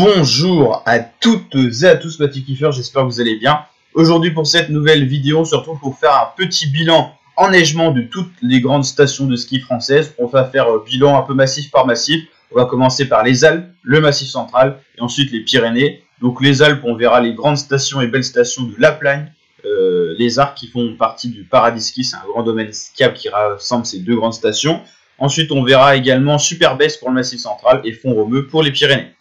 Bonjour à toutes et à tous, Mathieu Kiffer, j'espère que vous allez bien. Aujourd'hui pour cette nouvelle vidéo, surtout pour faire un petit bilan enneigement de toutes les grandes stations de ski françaises. On va faire bilan un peu massif par massif. On va commencer par les Alpes, le Massif central et ensuite les Pyrénées. Donc les Alpes, on verra les grandes stations et belles stations de La Plagne, les Arcs qui font partie du Paradis Ski, c'est un grand domaine skiable qui rassemble ces deux grandes stations. Ensuite on verra également Super-Besse pour le Massif central et Font-Romeu pour les Pyrénées.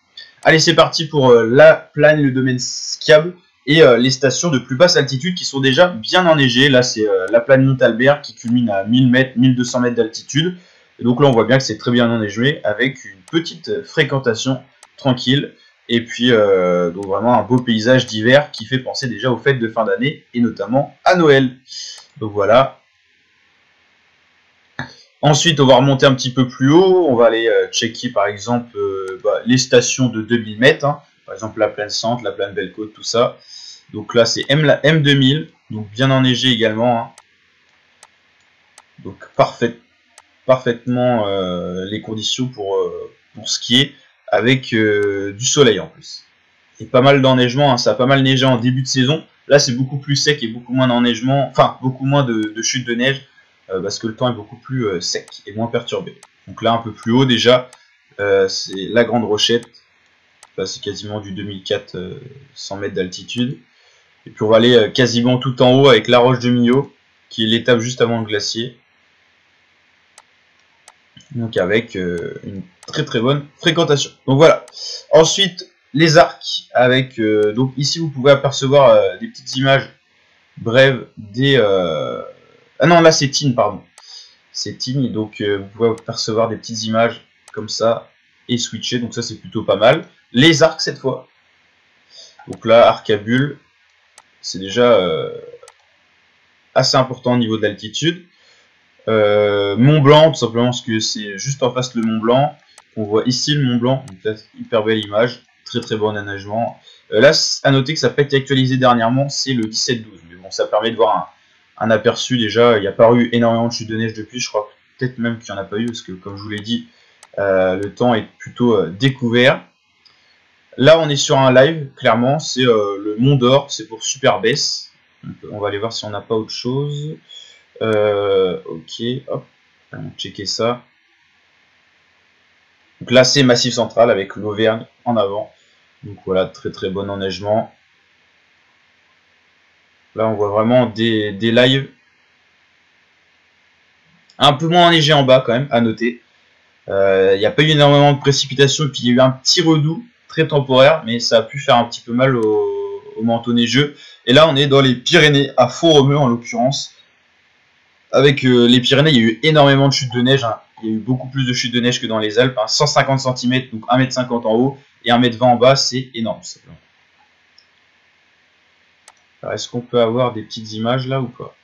Allez, c'est parti pour La Plagne, le domaine skiable et les stations de plus basse altitude qui sont déjà bien enneigées. Là, c'est La Plagne Montalbert qui culmine à 1000 mètres, 1200 mètres d'altitude. Et donc là, on voit bien que c'est très bien enneigé avec une petite fréquentation tranquille. Et puis, donc vraiment un beau paysage d'hiver qui fait penser déjà aux fêtes de fin d'année et notamment à Noël. Donc voilà. Ensuite, on va remonter un petit peu plus haut. On va aller checker par exemple les stations de 2000 mètres. Hein. Par exemple, la plaine Centre, la plaine Belle-Côte, tout ça. Donc là, c'est la M2000. Donc bien enneigé également. Hein. Donc parfaitement les conditions pour skier avec du soleil en plus. Et pas mal d'enneigement. Hein. Ça a pas mal neigé en début de saison. Là, c'est beaucoup plus sec et beaucoup moins d'enneigement. Enfin, beaucoup moins de chute de neige. Parce que le temps est beaucoup plus sec et moins perturbé. Donc là, un peu plus haut déjà, c'est la Grande Rochette. Là, c'est quasiment du 2400 mètres d'altitude. Et puis on va aller quasiment tout en haut avec la Roche de Millau, qui est l'étape juste avant le glacier. Donc avec une très bonne fréquentation. Donc voilà. Ensuite, les Arcs. Avec donc ici, vous pouvez apercevoir des petites images brèves des... Ah non, là c'est Tignes, pardon. C'est Tignes, donc vous pouvez percevoir des petites images comme ça et switcher, donc ça c'est plutôt pas mal. Les Arcs cette fois. Donc là, Arcabule, c'est déjà assez important au niveau de l'altitude. Mont Blanc, tout simplement parce que c'est juste en face le Mont Blanc. On voit ici le Mont Blanc, donc là, hyper belle image, très bon aménagement. Là, à noter que ça n'a pas été actualisé dernièrement, c'est le 17-12, mais bon, ça permet de voir un aperçu déjà. Il n'y a pas eu énormément de chute de neige depuis, je crois peut-être même qu'il n'y en a pas eu, parce que comme je vous l'ai dit, le temps est plutôt découvert. Là on est sur un live, clairement, c'est le Mont d'Or, c'est pour Super-Besse. On va aller voir si on n'a pas autre chose. Ok, hop, on va checker ça. Donc là c'est Massif central avec l'Auvergne en avant. Donc voilà, très bon enneigement. Là, on voit vraiment des lives un peu moins enneigés en bas, quand même, à noter. Il n'y a pas eu énormément de précipitations, et puis il y a eu un petit redout, très temporaire, mais ça a pu faire un petit peu mal au manteau neigeux. Et là, on est dans les Pyrénées, à Font-Romeu en l'occurrence. Avec les Pyrénées, il y a eu énormément de chutes de neige. Hein. Il y a eu beaucoup plus de chutes de neige que dans les Alpes. Hein. 150 cm, donc 1,50 m en haut, et 1,20 m en bas, c'est énorme. Alors, est-ce qu'on peut avoir des petites images là ou pas?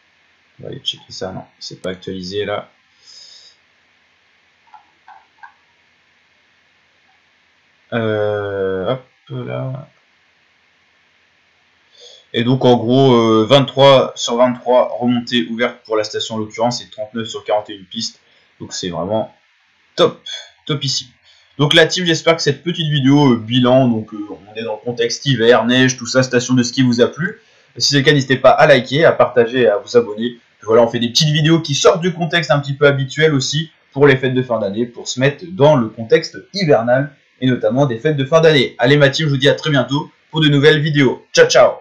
On va aller checker ça. Non, c'est pas actualisé là. Hop là. Et donc en gros 23 sur 23 remontées ouvertes pour la station en l'occurrence et 39 sur 41 pistes. Donc c'est vraiment topissime. Donc la team, j'espère que cette petite vidéo bilan, donc on est dans le contexte hiver, neige, tout ça, station de ski vous a plu. Si c'est le cas, n'hésitez pas à liker, à partager et à vous abonner. Puis voilà, on fait des petites vidéos qui sortent du contexte un petit peu habituel aussi pour les fêtes de fin d'année, pour se mettre dans le contexte hivernal et notamment des fêtes de fin d'année. Allez ma team, je vous dis à très bientôt pour de nouvelles vidéos. Ciao ciao.